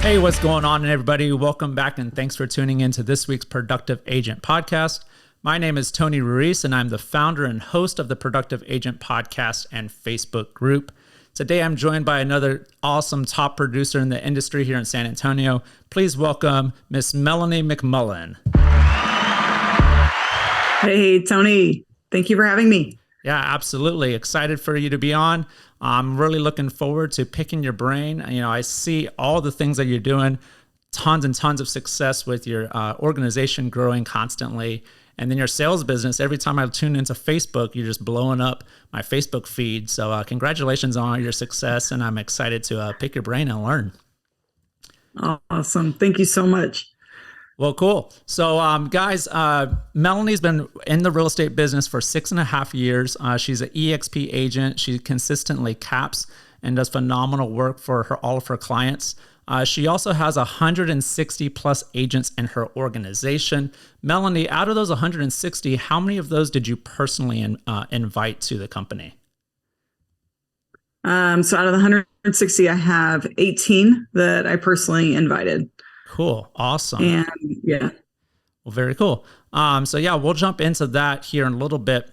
Hey, what's going on, everybody? Welcome back, and thanks for tuning in to this week's Productive Agent Podcast. My name is Tony Ruiz, and I'm the founder and host of the Productive Agent Podcast and Facebook group. Today, I'm joined by another awesome top producer in the industry here in San Antonio. Please welcome Miss Melanie McMullin. Hey, Tony. Thank you for having me. Yeah, absolutely. Excited for you to be on. I'm really looking forward to picking your brain. You know, I see all the things that you're doing, tons and tons of success with your organization growing constantly. And then your sales business, every time I tune into Facebook, you're just blowing up my Facebook feed. So congratulations on all your success. And I'm excited to pick your brain and learn. Awesome. Thank you so much. Well, cool. So, guys, Melanie's been in the real estate business for 6.5 years. She's an EXP agent. She consistently caps and does phenomenal work for all of her clients. She also has 160 plus agents in her organization. Melanie, out of those 160, how many of those did you personally invite to the company? So out of the 160, I have 18 that I personally invited. Cool. Awesome. And yeah. Well, very cool. So yeah, we'll jump into that here in a little bit.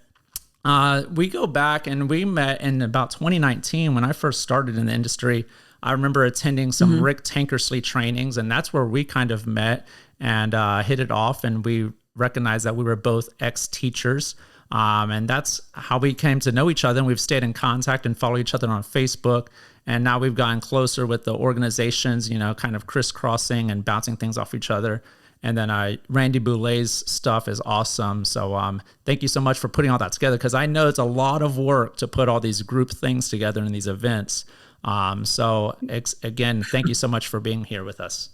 We go back and we met in about 2019 when I first started in the industry. I remember attending some Rick Tankersley trainings, and that's where we kind of met and hit it off. And we recognized that we were both ex-teachers. And that's how we came to know each other. And we've stayed in contact and follow each other on Facebook. And now we've gotten closer with the organizations, you know, kind of crisscrossing and bouncing things off each other. And then Randy Boulet's stuff is awesome. So thank you so much for putting all that together, because I know it's a lot of work to put all these group things together in these events. Again, thank you so much for being here with us.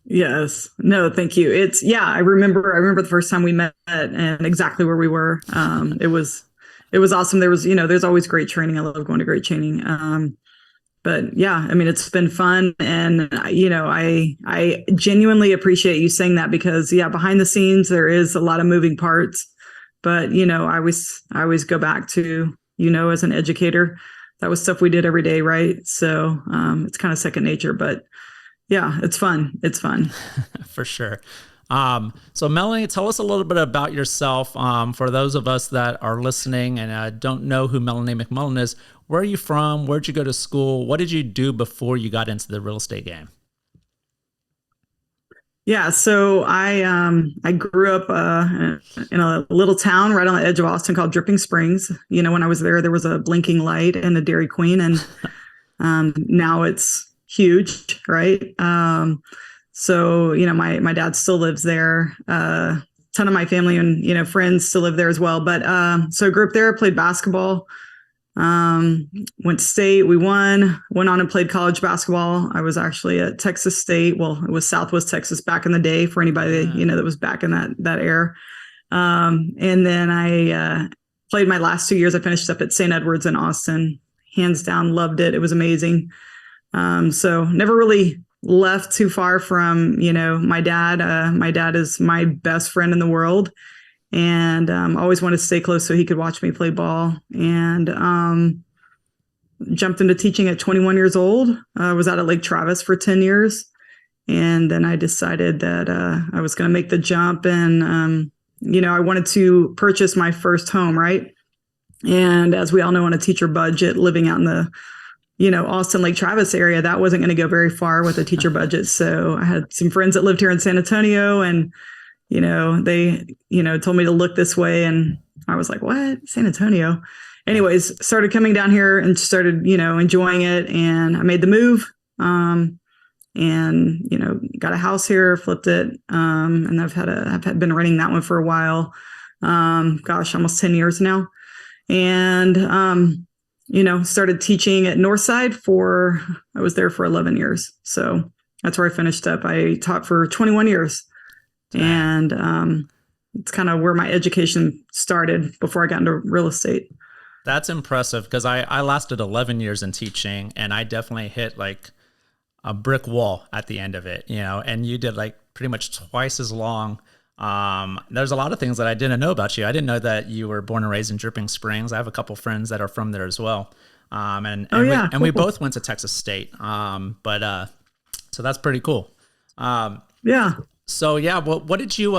Yes. No, thank you. I remember the first time we met and exactly where we were. It was awesome. There's always great training. I love going to great training. But yeah, I mean, it's been fun. And, I genuinely appreciate you saying that, because behind the scenes, there is a lot of moving parts, but, I always go back to, as an educator, that was stuff we did every day. Right. So, it's kind of second nature, but yeah, it's fun. It's fun. For sure. So Melanie, tell us a little bit about yourself. For those of us that are listening and don't know who Melanie McMullin is, where are you from? Where'd you go to school? What did you do before you got into the real estate game? Yeah, so I grew up in a little town right on the edge of Austin called Dripping Springs. When I was there was a blinking light and a Dairy Queen, and now it's huge, right? So, my dad still lives there. A ton of my family and, friends still live there as well. But so I grew up there, played basketball, went to state. We went on and played college basketball. I was actually at Texas State. Well, it was Southwest Texas back in the day for anybody that was back in that era. And then I played my last 2 years. I finished up at St. Edward's in Austin. Hands down, loved it. It was amazing. So never really left too far from, my dad. My dad is my best friend in the world, and always wanted to stay close so he could watch me play ball. And jumped into teaching at 21 years old. I was out at Lake Travis for 10 years. And then I decided that I was going to make the jump, and, I wanted to purchase my first home, right? And as we all know, on a teacher budget, living out in the Austin, Lake Travis area, that wasn't going to go very far with a teacher budget. So I had some friends that lived here in San Antonio, and, they, told me to look this way. And I was like, what? San Antonio? Anyways, started coming down here and started, enjoying it. And I made the move, and, got a house here, flipped it. And I've been renting that one for a while. Almost 10 years now. And, started teaching at Northside I was there for 11 years. So that's where I finished up. I taught for 21 years. And it's kind of where my education started before I got into real estate. That's impressive, because I lasted 11 years in teaching, and I definitely hit like a brick wall at the end of it, and you did like pretty much twice as long. There's a lot of things that I didn't know about you. I didn't know that you were born and raised in Dripping Springs. I have a couple friends that are from there as well. And Oh yeah, we cool. both went to Texas State. But so that's pretty cool. Um, Yeah. so yeah, what did you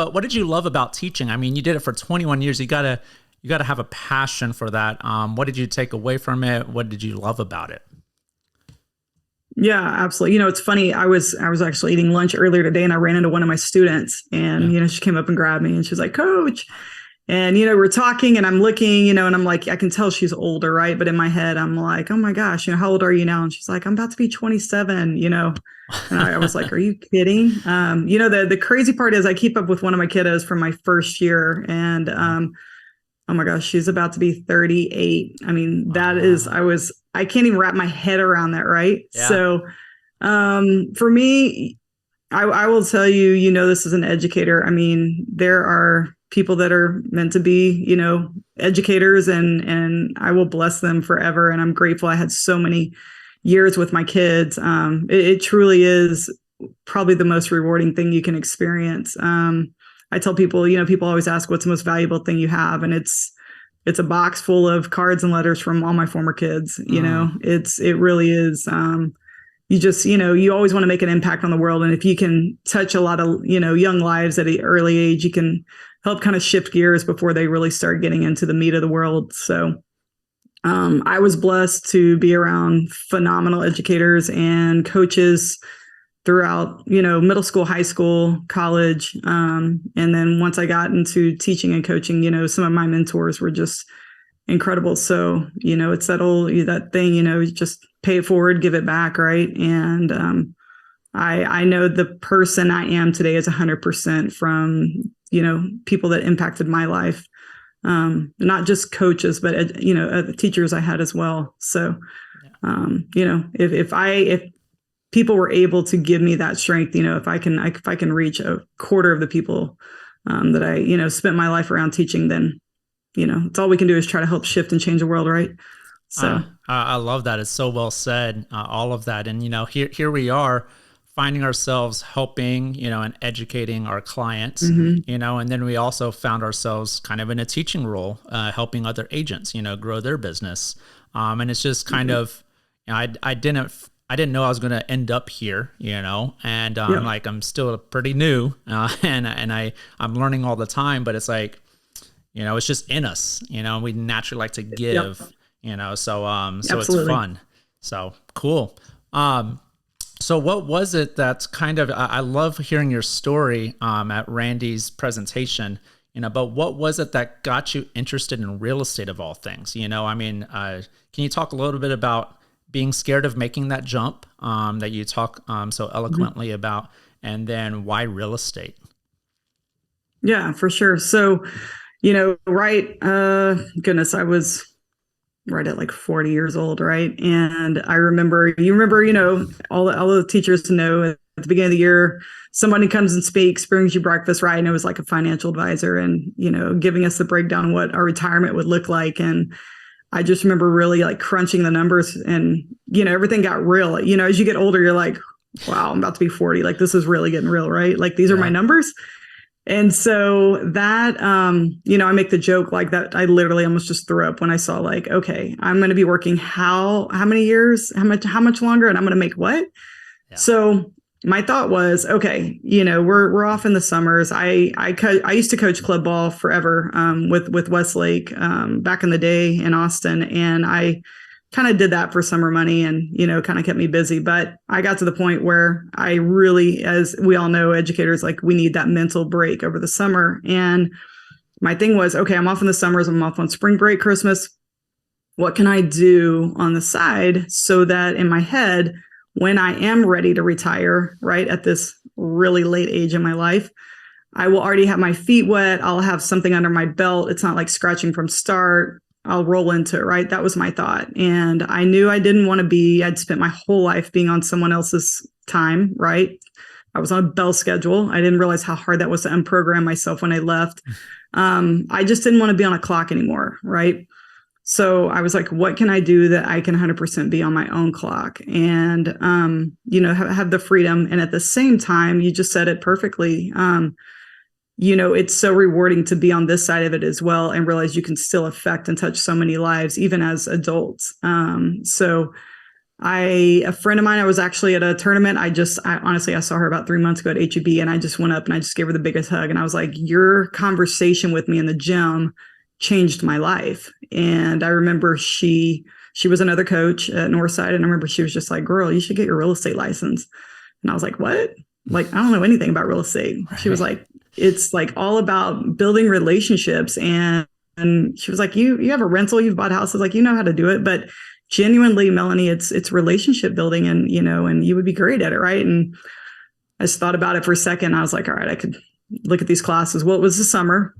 love about teaching? I mean, you did it for 21 years. You gotta have a passion for that. What did you take away from it? What did you love about it? Yeah, absolutely. It's funny. I was actually eating lunch earlier today and I ran into one of my students and, Yeah. she came up and grabbed me and she was like, Coach. And, we're talking and I'm looking, and I'm like, I can tell she's older, right? But in my head, I'm like, oh my gosh, how old are you now? And she's like, I'm about to be 27, And I was like, are you kidding? The crazy part is I keep up with one of my kiddos from my first year and, oh my gosh, she's about to be 38. I mean, Wow. I can't even wrap my head around that, right? Yeah. So, for me, I will tell you, this is an educator. I mean, there are people that are meant to be, educators and I will bless them forever. And I'm grateful I had so many years with my kids. It truly is probably the most rewarding thing you can experience. I tell people, people always ask what's the most valuable thing you have, and it's a box full of cards and letters from all my former kids. Mm, It really is. You just, you always want to make an impact on the world, and if you can touch a lot of young lives at an early age, you can help kind of shift gears before they really start getting into the meat of the world. So I was blessed to be around phenomenal educators and coaches throughout, middle school, high school, college. And then once I got into teaching and coaching, some of my mentors were just incredible. So, it's that thing, you just pay it forward, give it back. Right. And, I know the person I am today is 100% from, people that impacted my life. Not just coaches, but, the teachers I had as well. So, yeah. if people were able to give me that strength, if I can reach a quarter of the people that I, spent my life around teaching, then, it's all we can do is try to help shift and change the world. Right. So, I love that. It's so well said, all of that. And, here we are finding ourselves helping, and educating our clients, mm-hmm. and then we also found ourselves kind of in a teaching role, helping other agents, grow their business. And it's just kind of, I didn't know I was going to end up here, and Yeah. like, I'm still pretty new, I'm learning all the time, but it's like, it's just in us, we naturally like to Yep. give, so it's Absolutely. fun. So cool. So what was it that's kind of, I love hearing your story, at Randy's presentation, but what was it that got you interested in real estate of all things? I mean, can you talk a little bit about being scared of making that jump, that you talk, so Mm-hmm. eloquently about, and then why real estate? Yeah, for sure. So, right. Goodness, I was right at like 40 years old, right? And I remember, all the teachers know at the beginning of the year, somebody comes and speaks, brings you breakfast, right? And it was like a financial advisor and, giving us the breakdown of what our retirement would look like. And I just remember really like crunching the numbers and, everything got real. As you get older, you're like, wow, I'm about to be 40. Like, this is really getting real, right? Like, these are my Yeah. numbers. And so that, I make the joke like that. I literally almost just threw up when I saw like, okay, I'm going to be working how many years, how much longer, and I'm going to make what? Yeah. So my thought was, okay, we're off in the summers. I used to coach club ball forever, with Westlake, back in the day in Austin, and I kind of did that for summer money and, kind of kept me busy. But I got to the point where I really, as we all know, educators, like we need that mental break over the summer. And my thing was, okay, I'm off in the summers. I'm off on spring break, Christmas. What can I do on the side so that in my head, when I am ready to retire, right at this really late age in my life, I will already have my feet wet. I'll have something under my belt. It's not like scratching from start. I'll roll into it, right? That was my thought. And I knew I didn't want to I'd spent my whole life being on someone else's time, right? I was on a bell schedule. I didn't realize how hard that was to unprogram myself when I left. I just didn't want to be on a clock anymore, right? So I was like, what can I do that I can 100% be on my own clock and, have the freedom. And at the same time, you just said it perfectly. it's so rewarding to be on this side of it as well and realize you can still affect and touch so many lives, even as adults. So a friend of mine, I was actually at a tournament. Honestly, I saw her about 3 months ago at HEB, and I just went up and I just gave her the biggest hug. And I was like, your conversation with me in the gym changed my life. And I remember she was another coach at Northside. And I remember she was just like, girl, you should get your real estate license. And I was like, what? Like, I don't know anything about real estate. Right. She was like, it's like all about building relationships. And she was like, you have a rental, you've bought houses, like, you know how to do it. But genuinely, Melanie, it's relationship building, and you would be great at it. Right. And I just thought about it for a second. I was like, all right, I could look at these classes. Well, it was the summer.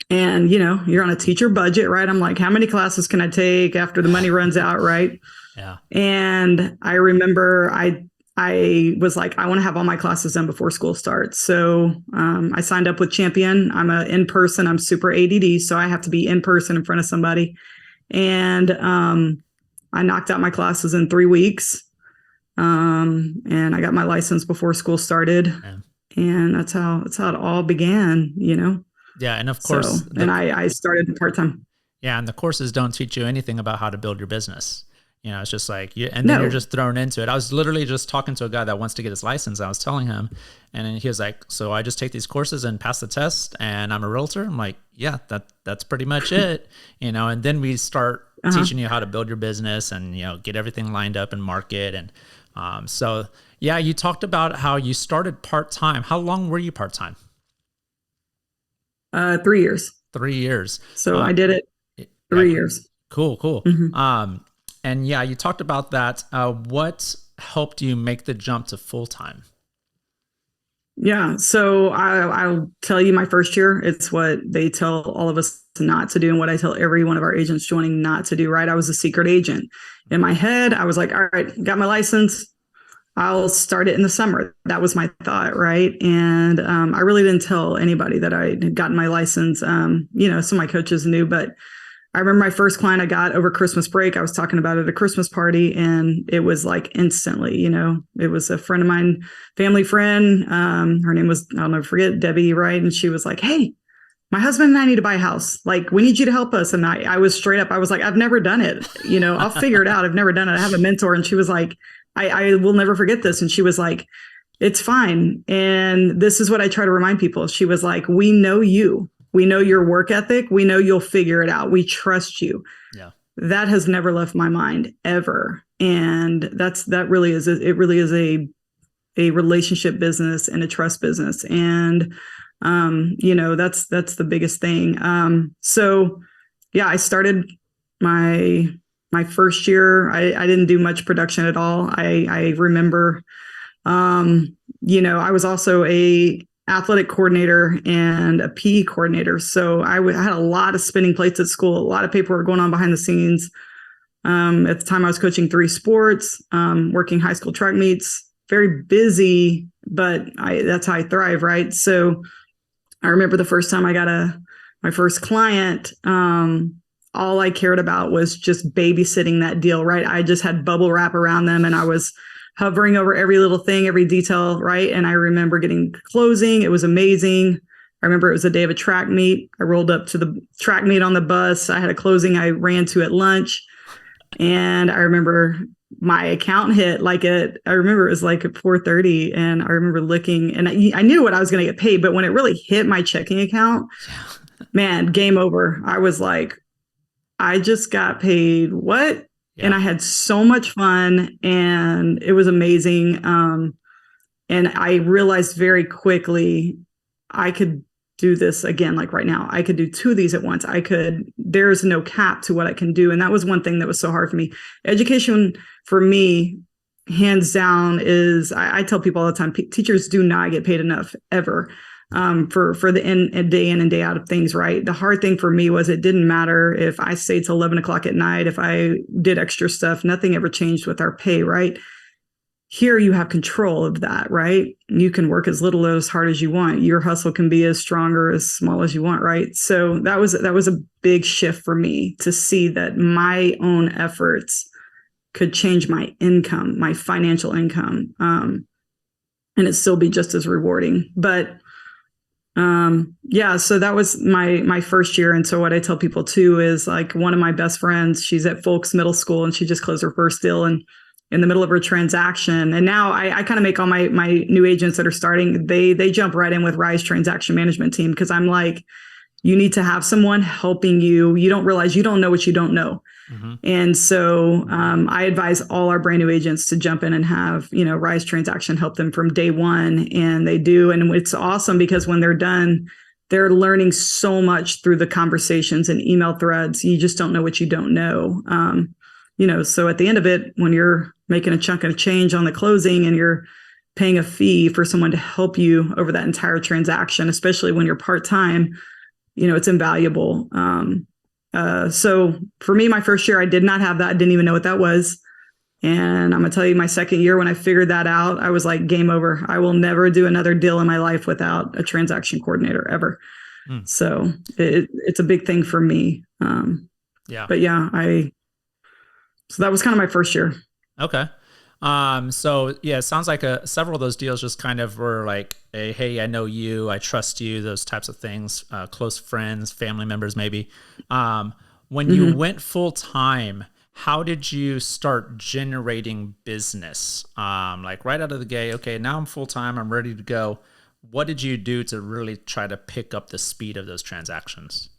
And, you're on a teacher budget, right? I'm like, how many classes can I take after the money runs out, right? Yeah. And I remember I was like, I want to have all my classes done before school starts. So I signed up with Champion. I'm I'm super ADD, so I have to be in person in front of somebody. And I knocked out my classes in 3 weeks. And I got my license before school started. Yeah. And that's how it all began, Yeah, and of course, I started part-time. Yeah, and the courses don't teach you anything about how to build your business. It's just like then you're just thrown into it. I was literally just talking to a guy that wants to get his license. I was telling him, and he was like, "So I just take these courses and pass the test, and I'm a realtor." I'm like, "Yeah, that's pretty much it." And then we start teaching you how to build your business and get everything lined up and market. And so yeah, you talked about how you started part-time. How long were you part-time? 3 years. 3 years. So I did it 3 years. Cool. Mm-hmm. And yeah, you talked about that. What helped you make the jump to full-time? Yeah. So I'll tell you, my first year, it's what they tell all of us not to do, and what I tell every one of our agents joining not to do, right? I was a secret agent. In my head, I was like, all right, got my license. I'll start it in the summer. That was my thought, right? And I really didn't tell anybody that I had gotten my license. Some of my coaches knew, but I remember my first client I got over Christmas break. I was talking about it at a Christmas party, and it was like instantly, it was a friend of mine, family friend. Her name was, I'll never forget, Debbie, right? And she was like, hey, my husband and I need to buy a house. Like, we need you to help us. And I was straight up, I was like, I've never done it. I'll figure it out. I've never done it. I have a mentor. And she was like, I will never forget this. And she was like, it's fine. And this is what I try to remind people. She was like, we know you. We know your work ethic. We know you'll figure it out. We trust you. Yeah. That has never left my mind ever. And it really is a relationship business and a trust business. And, that's the biggest thing. So yeah, I started my first year. I didn't do much production at all. I remember, I was also a athletic coordinator and a PE coordinator. So I had a lot of spinning plates at school, a lot of paperwork going on behind the scenes. At the time I was coaching 3 sports, working high school track meets, very busy, but that's how I thrive. Right. So I remember the first time I got my first client, all I cared about was just babysitting that deal. Right. I just had bubble wrap around them, and I was hovering over every little thing, every detail, right? And I remember getting closing. It was amazing. I remember it was the day of a track meet. I rolled up to the track meet on the bus. I had a closing I ran to at lunch. And I remember my account hit I remember it was like at 4:30, and I remember looking, and I knew what I was going to get paid, but when it really hit my checking account, man, game over. I was like, I just got paid what? Yeah. And I had so much fun, and it was amazing. And I realized very quickly I could do this again. Like right now, I could do 2 of these at once. There's no cap to what I can do. And that was one thing that was so hard for me. Education for me, hands down, is I tell people all the time, teachers do not get paid enough ever. For the day in and day out of things, right? The hard thing for me was it didn't matter if I stayed till 11 o'clock at night, if I did extra stuff, nothing ever changed with our pay, right? Here you have control of that, right? You can work as little or as hard as you want. Your hustle can be as strong or as small as you want, right? So that was a big shift for me to see that my own efforts could change my income, my financial income, and it still be just as rewarding. But Yeah, so that was my first year. And so what I tell people too is like one of my best friends, she's at Folks Middle School and she just closed her first deal and in the middle of her transaction. And now I kind of make all my new agents that are starting, they jump right in with Rise Transaction Management Team because I'm like, you need to have someone helping you. You don't realize you don't know what you don't know. Mm-hmm. And so I advise all our brand new agents to jump in and have, Rise Transaction help them from day one. And they do. And it's awesome because when they're done, they're learning so much through the conversations and email threads. You just don't know what you don't know. So at the end of it, when you're making a chunk of change on the closing and you're paying a fee for someone to help you over that entire transaction, especially when you're part-time, it's invaluable. So for me, my first year, I did not have that. I didn't even know what that was. And I'm going to tell you, my second year, when I figured that out, I was like, game over. I will never do another deal in my life without a transaction coordinator ever. So it's a big thing for me. Yeah. But yeah, so that was kind of my first year. Okay. So yeah, it sounds like several of those deals just kind of were like, hey, I know you, I trust you, those types of things, close friends, family members, maybe. When you went full time, how did you start generating business? Like right out of the gate, okay, now I'm full time, I'm ready to go. What did you do to really try to pick up the speed of those transactions?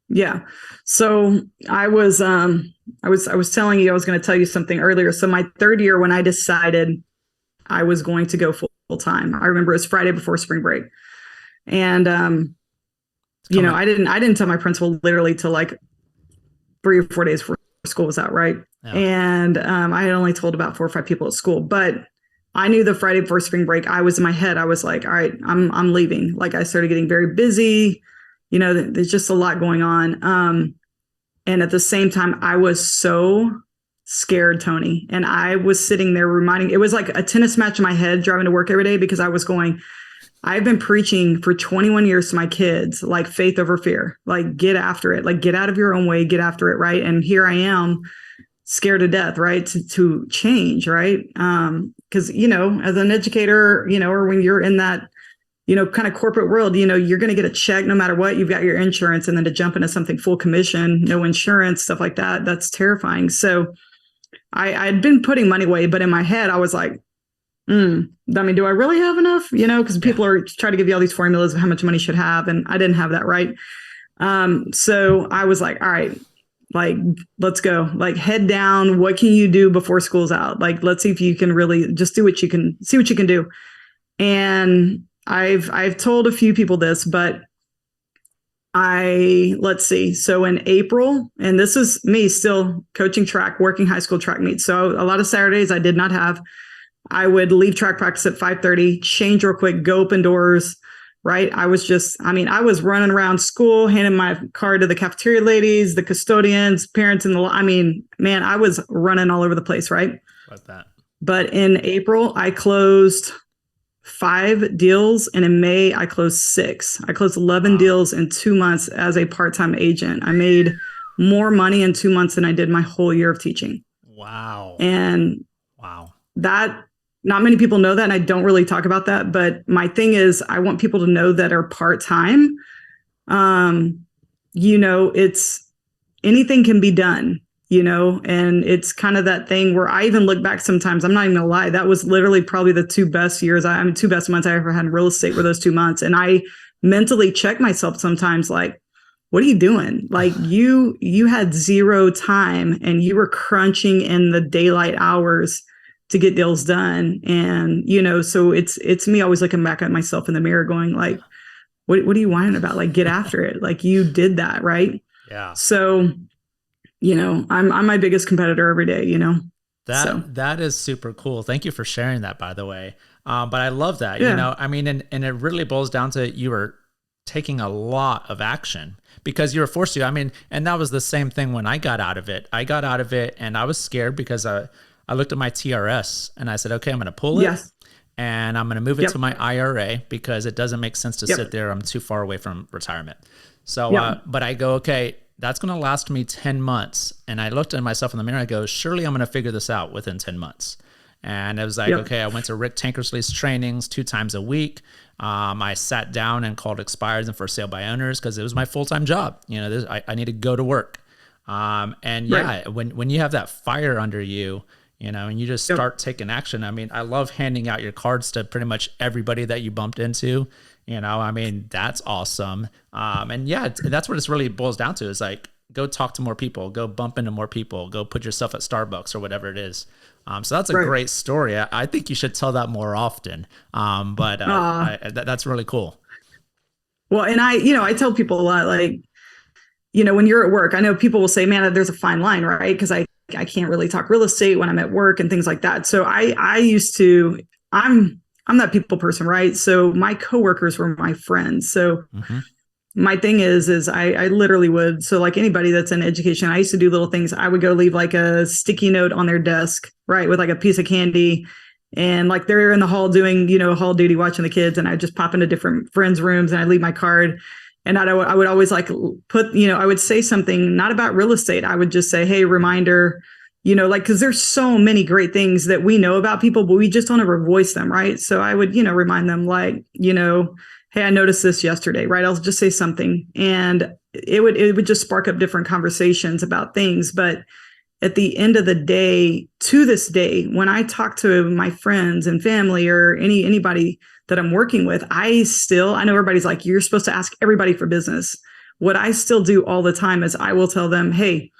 Yeah. So I was telling you, I was going to tell you something earlier. So my third year, when I decided I was going to go full time, I remember it was Friday before spring break. And, I didn't tell my principal literally till like 3 or 4 days before school was out. Right. Yeah. And, I had only told about 4 or 5 people at school, but I knew the Friday before spring break, I was in my head. I was like, all right, I'm leaving. Like I started getting very busy. There's just a lot going on. And at the same time, I was so scared, Tony. And I was sitting there it was like a tennis match in my head driving to work every day because I was going, I've been preaching for 21 years to my kids, like faith over fear, like get after it, like get out of your own way, get after it. Right. And here I am scared to death, right. To change. Right. Cause, as an educator, or when you're in that, kind of corporate world, you're going to get a check no matter what. You've got your insurance, and then to jump into something full commission, no insurance, stuff like that, that's terrifying. So I'd been putting money away, but in my head, I was like, I mean, do I really have enough? Because people are trying to give you all these formulas of how much money you should have. And I didn't have that. Right. So I was like, all right, like, let's go, like head down. What can you do before school's out? Like, let's see if you can really just see what you can do. And I've told a few people this, but let's see. So in April, and this is me still coaching track, working high school track meets. So a lot of Saturdays I did not have. I would leave track practice at 5:30, change real quick, go open doors. Right. I was running around school, handing my card to the cafeteria ladies, the custodians, parents man, I was running all over the place. Right. Like that. But in April, I closed 5 deals, and in May I closed 6. I closed 11 deals in 2 months as a part-time agent. I made more money in 2 months than I did my whole year of teaching. Wow. And that, not many people know that, and I don't really talk about that, but my thing is I want people to know that are part-time. It's anything can be done. And it's kind of that thing where I even look back sometimes, I'm not even gonna lie, that was literally probably the 2 best years. 2 best months I ever had in real estate were those 2 months. And I mentally check myself sometimes like, what are you doing? Like you had 0 time and you were crunching in the daylight hours to get deals done. And, so it's me always looking back at myself in the mirror going like, what are you whining about? Like, get after it. Like you did that. Right. Yeah. So I'm my biggest competitor every day, That is super cool. Thank you for sharing that, by the way. But I love that, Yeah. and it really boils down to you were taking a lot of action because you were forced to. And that was the same thing when I got out of it. I got out of it and I was scared because I looked at my TRS and I said, okay, I'm going to pull it. Yes. And I'm going to move it to my IRA because it doesn't make sense to sit there. I'm too far away from retirement. So, but I go, okay, that's going to last me 10 months. And I looked at myself in the mirror. I go, surely I'm going to figure this out within 10 months. And it was like, Yep. okay, I went to Rick Tankersley's trainings 2 times a week. I sat down and called expires and for sale by owners because it was my full-time job. I need to go to work. And Right. yeah, when you have that fire under you, and you just Yep. start taking action. I mean, I love handing out your cards to pretty much everybody that you bumped into. I mean, that's awesome. And yeah, that's what it's really boils down to is like, go talk to more people, go bump into more people, go put yourself at Starbucks or whatever it is. So that's a Right. great story. I think you should tell that more often. But that's really cool. Well, and I tell people a lot, like, when you're at work, I know people will say, man, there's a fine line, right? Because I can't really talk real estate when I'm at work and things like that. So I used to, I'm that people person, right? So my coworkers were my friends. So Mm-hmm. my thing is I literally would, so like anybody that's in education, I used to do little things. I would go leave like a sticky note on their desk, right, with like a piece of candy. And like they're in the hall doing, hall duty watching the kids. And I just pop into different friends' rooms and I leave my card. And I would always like put, I would say something not about real estate. I would just say, hey, reminder, like, because there's so many great things that we know about people, but we just don't ever voice them, right? So I would, remind them like, hey, I noticed this yesterday, right? I'll just say something. And it would just spark up different conversations about things. But at the end of the day, to this day, when I talk to my friends and family or anybody that I'm working with, I know everybody's like, you're supposed to ask everybody for business. What I still do all the time is I will tell them, hey,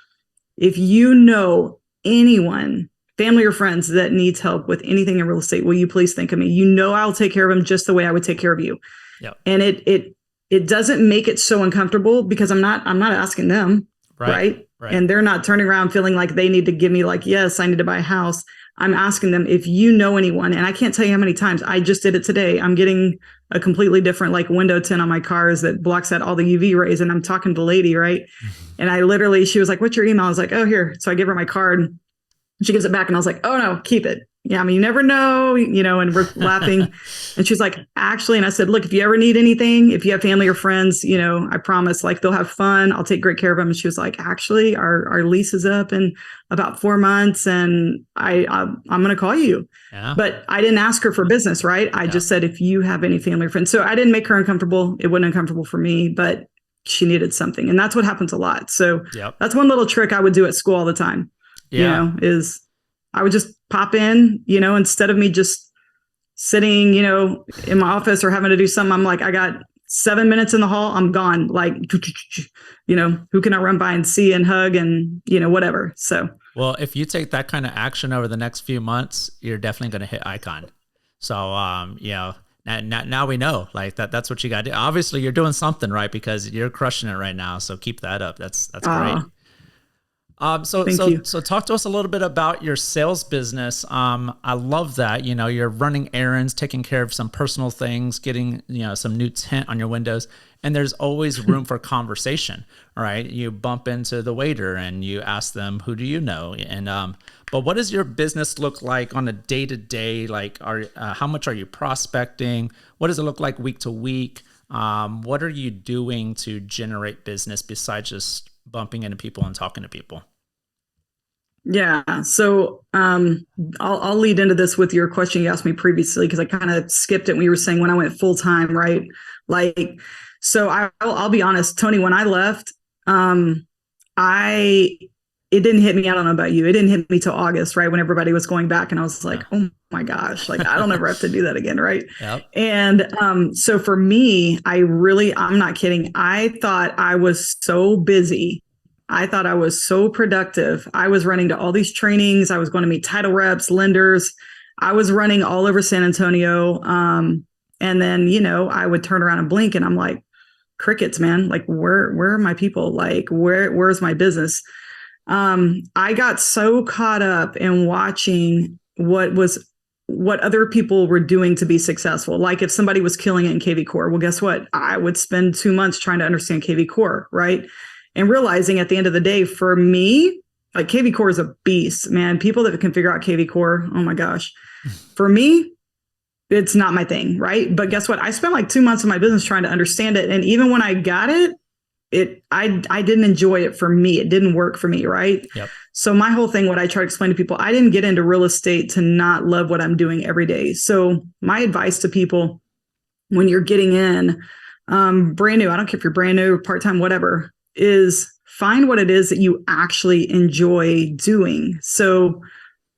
if you know anyone, family or friends that needs help with anything in real estate, will you please think of me? I'll take care of them just the way I would take care of you. Yep. And it doesn't make it so uncomfortable because I'm not asking them, right? And they're not turning around feeling like they need to give me like, yes, I need to buy a house. I'm asking them if you know anyone, and I can't tell you how many times I just did it today. I'm getting a completely different like window tint on my cars that blocks out all the UV rays, and I'm talking to the lady, right? Mm-hmm. And she was like, "What's your email?" I was like, "Oh, here." So I give her my card. She gives it back, and I was like, "Oh no, keep it." Yeah, I mean, you never know, and we're laughing. And she's like, actually, and I said, look, if you ever need anything, if you have family or friends, I promise, like, they'll have fun. I'll take great care of them. And she was like, actually, our lease is up in about 4 months, and I'm going to call you. Yeah. But I didn't ask her for business, right? I just said, if you have any family or friends. So I didn't make her uncomfortable. It wasn't uncomfortable for me, but she needed something. And that's what happens a lot. So that's one little trick I would do at school all the time, is I would just pop in, instead of me just sitting, in my office or having to do something. I'm like, I got 7 minutes in the hall. I'm gone. Like, who can I run by and see and hug and, whatever. So, well, if you take that kind of action over the next few months, you're definitely going to hit icon. So, now we know like that's what you got to do. Obviously you're doing something right because you're crushing it right now. So keep that up. That's great. So talk to us a little bit about your sales business. I love that, you're running errands, taking care of some personal things, getting, some new tint on your windows, and there's always room for conversation, right? You bump into the waiter and you ask them, who do you know? And, but what does your business look like on a day to day? Like, how much are you prospecting? What does it look like week to week? What are you doing to generate business besides just bumping into people and talking to people? Yeah. So I'll lead into this with your question you asked me previously, because I kind of skipped it when you were saying when I went full time, right? Like, so I'll be honest, Tony, when I left, it didn't hit me. I don't know about you. It didn't hit me till August, right? When everybody was going back, and I was like, oh my gosh, like I don't ever have to do that again. Right. Yep. And so for me, I'm not kidding. I thought I was so busy. I thought I was so productive. I was running to all these trainings. I was going to meet title reps, lenders. I was running all over San Antonio. And then, I would turn around and blink and I'm like, crickets, man. Like, where are my people? Like, where's my business? I got so caught up in watching what other people were doing to be successful. Like if somebody was killing it in KV Core, well, guess what? I would spend 2 months trying to understand KV Core, right? And realizing at the end of the day, for me, like KV Core is a beast, man. People that can figure out KV Core, oh my gosh. For me, it's not my thing, right? But guess what? I spent like 2 months of my business trying to understand it. And even when I got it, I didn't enjoy it for me. It didn't work for me. Right. Yep. So my whole thing, what I try to explain to people, I didn't get into real estate to not love what I'm doing every day. So my advice to people when you're getting in, brand new, I don't care if you're brand new, part-time, whatever, is find what it is that you actually enjoy doing. So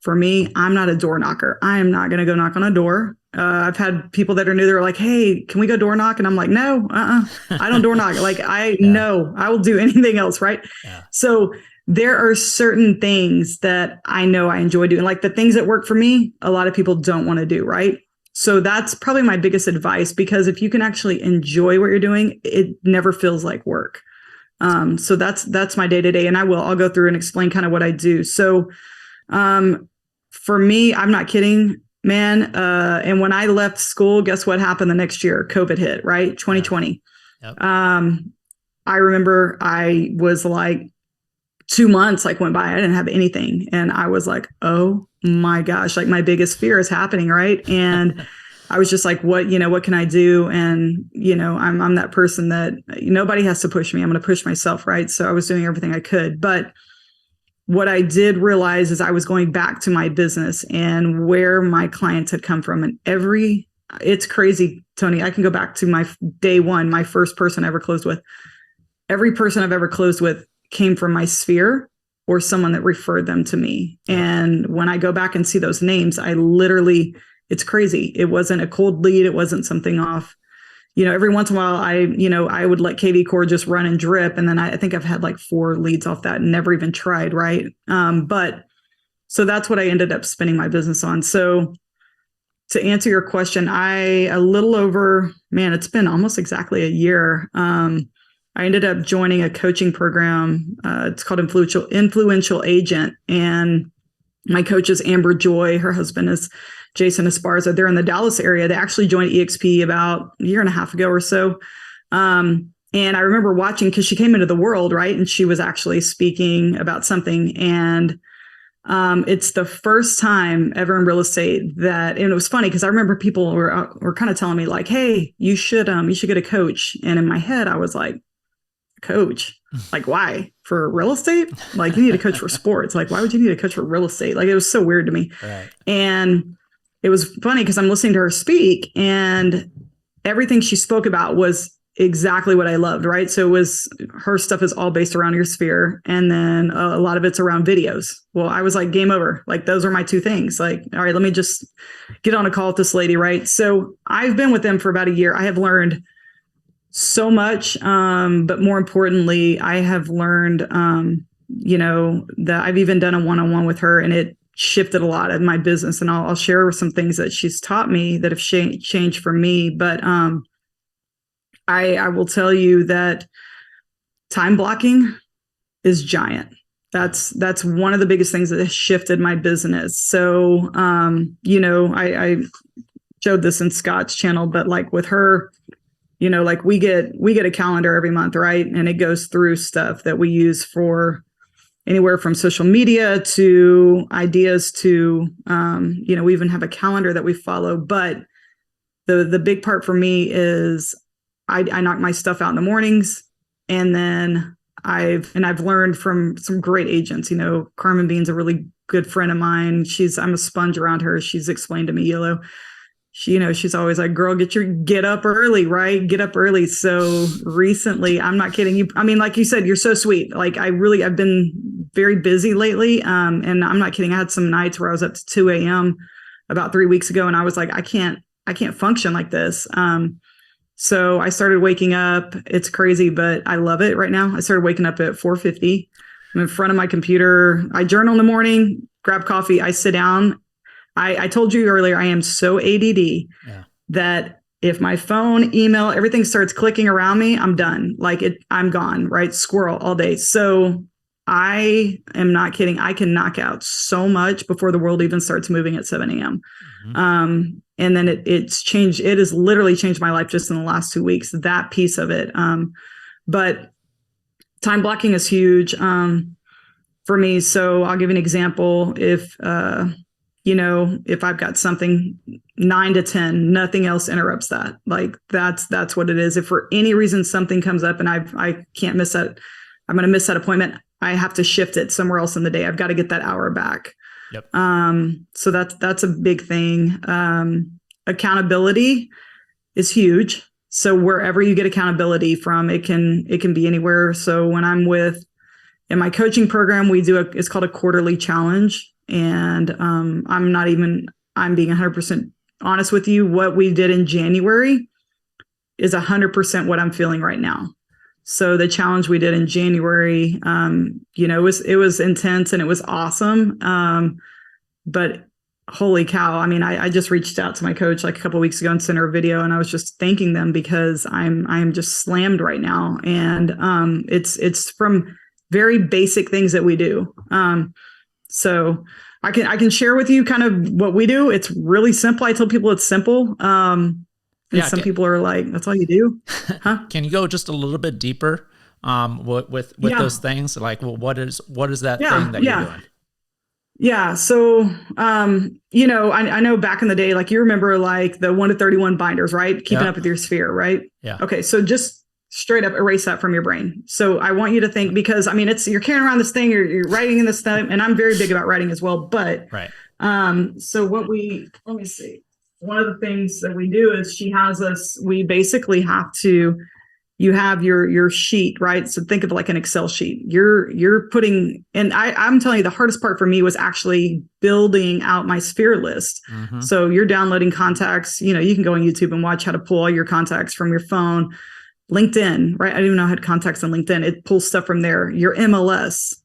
for me, I'm not a door knocker. I am not going to go knock on a door. I've had people that are new. They're like, "Hey, can we go door knock?" And I'm like, "No, I don't door knock. Like, no, I will do anything else." Right. Yeah. So there are certain things that I know I enjoy doing, like the things that work for me, a lot of people don't want to do. Right. So that's probably my biggest advice, because if you can actually enjoy what you're doing, it never feels like work. So that's my day to day. And I'll go through and explain kind of what I do. So, for me, I'm not kidding, man. And when I left school, guess what happened the next year? COVID hit, right? 2020. Yep. I remember I was like 2 months went by. I didn't have anything. And I was like, oh my gosh, like my biggest fear is happening. Right. And I was just like, what can I do? And, I'm that person that nobody has to push me. I'm going to push myself. Right. So I was doing everything I could. But what I did realize is I was going back to my business and where my clients had come from. And it's crazy, Tony. I can go back to my day one, my first person I ever closed with. Every person I've ever closed with came from my sphere or someone that referred them to me. And when I go back and see those names, it's crazy. It wasn't a cold lead. It wasn't something off. Every once in a while, I would let KV Core just run and drip. And then I think I've had like 4 leads off that and never even tried. Right. But so that's what I ended up spending my business on. So to answer your question, it's been almost exactly a year. I ended up joining a coaching program. It's called Influential Agent. And my coach is Amber Joy. Her husband is Jason Esparza. They're in the Dallas area. They actually joined EXP about a year and a half ago or so. And I remember watching, because she came into the world, right? And she was actually speaking about something. And it's the first time ever in real estate and it was funny because I remember people were kind of telling me like, hey, you should get a coach. And in my head, I was like, coach? Like, why? For real estate? Like, you need a coach for sports. Like, why would you need a coach for real estate? Like, it was so weird to me. Right. And it was funny because I'm listening to her speak and everything she spoke about was exactly what I loved, right? So her stuff is all based around your sphere. And then a lot of it's around videos. Well, I was like, game over. Like, those are my 2 things. Like, all right, let me just get on a call with this lady, right? So I've been with them for about a year. I have learned so much. But more importantly, I have learned, that I've even done a one-on-one with her, and it shifted a lot of my business. And I'll share some things that she's taught me that have changed for me. But I will tell you that time blocking is giant. That's one of the biggest things that has shifted my business. So, I showed this in Scott's channel, but like with her, like we get a calendar every month, right? And it goes through stuff that we use for anywhere from social media to ideas to, we even have a calendar that we follow. But the big part for me is I knock my stuff out in the mornings, and then I've learned from some great agents. Carmen Bean's a really good friend of mine. I'm a sponge around her. She's explained to me, she's always like, girl, get up early, right? Get up early. So recently, I'm not kidding you. I mean, like you said, you're so sweet. Like I've been very busy lately. And I'm not kidding. I had some nights where I was up to 2 a.m. about 3 weeks ago. And I was like, I can't function like this. So I started waking up. It's crazy, but I love it right now. I started waking up at 4:50. I'm in front of my computer. I journal in the morning, grab coffee. I sit down. I told you earlier, I am so ADD that if my phone, email, everything starts clicking around me, I'm done. I'm gone, right? Squirrel all day. So I am not kidding. I can knock out so much before the world even starts moving at 7 a.m. Mm-hmm. And then it's changed. It has literally changed my life just in the last 2 weeks, that piece of it. But time blocking is huge for me. So I'll give you an example. If, if I've got something 9 to 10, nothing else interrupts that. Like that's what it is. If for any reason something comes up and I can't miss that, I'm going to miss that appointment. I have to shift it somewhere else in the day. I've got to get that hour back. Yep. So that's a big thing. Accountability is huge. So wherever you get accountability from, it can be anywhere. So when I'm in my coaching program, we do it's called a quarterly challenge. And I'm being 100% honest with you. What we did in January is 100% what I'm feeling right now. So the challenge we did in January, it was intense and it was awesome. But holy cow. I mean, I just reached out to my coach like a couple of weeks ago and sent her a video, and I was just thanking them because I'm just slammed right now. And it's from very basic things that we do. So I can share with you kind of what we do. It's really simple. I tell people it's simple. And some people are like, that's all you do? Huh? Can you go just a little bit deeper with those things? Like, well, what is that thing that you're doing? Yeah. So, I know back in the day, like you remember like the 1 to 31 binders, right? Keeping up with your sphere, right? Yeah. Okay. So just straight up erase that from your brain. So I want you to think, because I mean, you're carrying around this thing, you're writing in this thing, and I'm very big about writing as well. But, right. So let me see. One of the things that we do is we basically have to, you have your sheet, right? So think of it like an Excel sheet. You're putting, and I'm telling you, the hardest part for me was actually building out my sphere list. Mm-hmm. So you're downloading contacts, you can go on YouTube and watch how to pull all your contacts from your phone. LinkedIn, right? I didn't even know I had contacts on LinkedIn. It pulls stuff from there. Your MLS,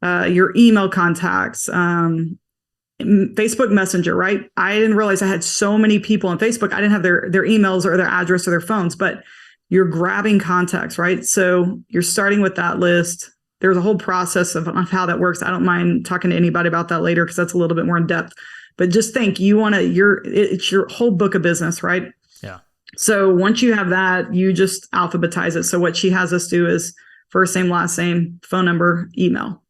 your email contacts, Facebook Messenger, right? I didn't realize I had so many people on Facebook. I didn't have their emails or their address or their phones, but you're grabbing contacts, right? So you're starting with that list. There's a whole process of how that works. I don't mind talking to anybody about that later because that's a little bit more in depth. But just think, it's your whole book of business, right? Yeah. So once you have that, you just alphabetize it. So what she has us do is first name, last name, phone number, email.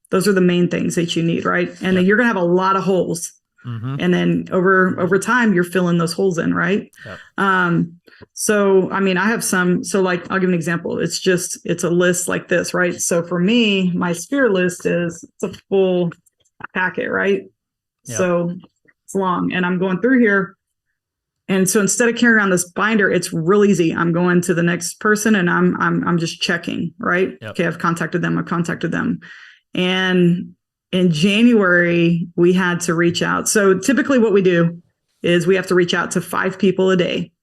Those are the main things that you need, right? And then you're going to have a lot of holes. Mm-hmm. And then over time, you're filling those holes in, right? Yep. So, I mean, I have so like, I'll give an example. It's a list like this, right? So for me, my sphere list it's a full packet, right? Yep. So it's long, and I'm going through here. And so instead of carrying around this binder, it's real easy. I'm going to the next person and I'm just checking, right? Yep. Okay, I've contacted them. And in January, we had to reach out. So typically what we do is we have to reach out to 5 people a day.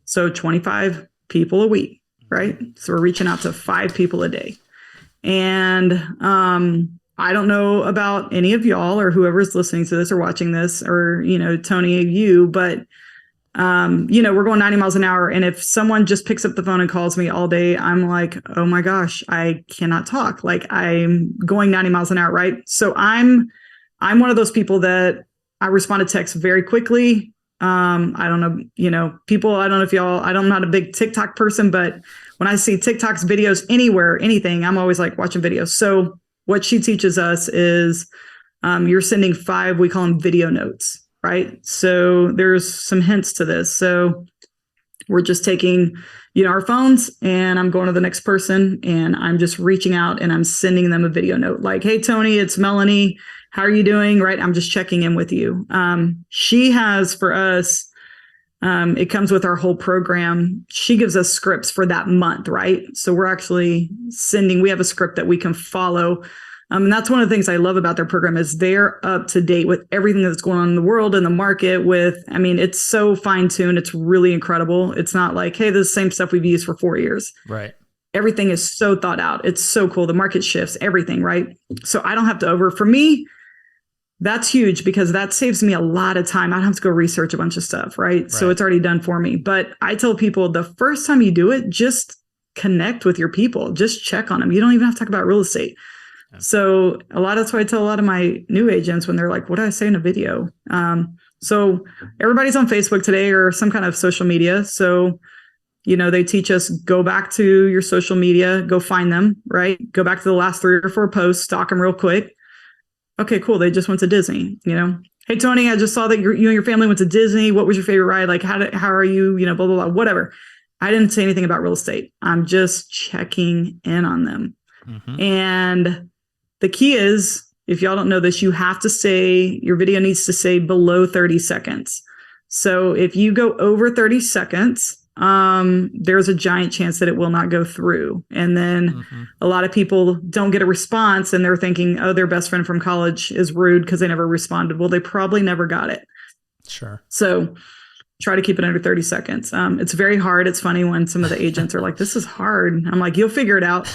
So 25 people a week, right? So we're reaching out to 5 people a day. And I don't know about any of y'all or whoever's listening to this or watching this or, Tony, you, but we're going 90 miles an hour. And if someone just picks up the phone and calls me all day, I'm like, oh my gosh, I cannot talk. Like I'm going 90 miles an hour. Right. So I'm one of those people that I respond to texts very quickly. I don't know, people, I don't know if I'm not a big TikTok person, but when I see TikToks, videos anywhere, anything, I'm always like watching videos. So what she teaches us is, you're sending 5, we call them video notes. Right. So there's some hints to this. So we're just taking, our phones, and I'm going to the next person and I'm just reaching out and I'm sending them a video note like, hey, Tony, it's Melanie. How are you doing? Right. I'm just checking in with you. She has for us, it comes with our whole program. She gives us scripts for that month. Right. So we're actually we have a script that we can follow. And that's one of the things I love about their program is they're up to date with everything that's going on in the world and the market it's so fine tuned. It's really incredible. It's not like, hey, this is the same stuff we've used for 4 years. Right. Everything is so thought out. It's so cool. The market shifts, everything. Right. So I don't have to for me, that's huge because that saves me a lot of time. I don't have to go research a bunch of stuff. Right. So it's already done for me. But I tell people the first time you do it, just connect with your people. Just check on them. You don't even have to talk about real estate. So that's why I tell a lot of my new agents when they're like, what do I say in a video? So everybody's on Facebook today or some kind of social media. So, they teach us, go back to your social media, go find them, right? Go back to the last 3 or 4 posts, stalk them real quick. Okay, cool. They just went to Disney, you know. Hey Tony, I just saw that you and your family went to Disney. What was your favorite ride? Like how are you, you know, blah blah blah, whatever. I didn't say anything about real estate. I'm just checking in on them. Mm-hmm. And the key is, if y'all don't know this, you have to say, your video needs to say below 30 seconds. So if you go over 30 seconds, there's a giant chance that it will not go through. And then a lot of people don't get a response and they're thinking, oh, their best friend from college is rude because they never responded. Well, they probably never got it. Sure. So try to keep it under 30 seconds. It's very hard. It's funny when some of the agents are like, this is hard. I'm like, you'll figure it out.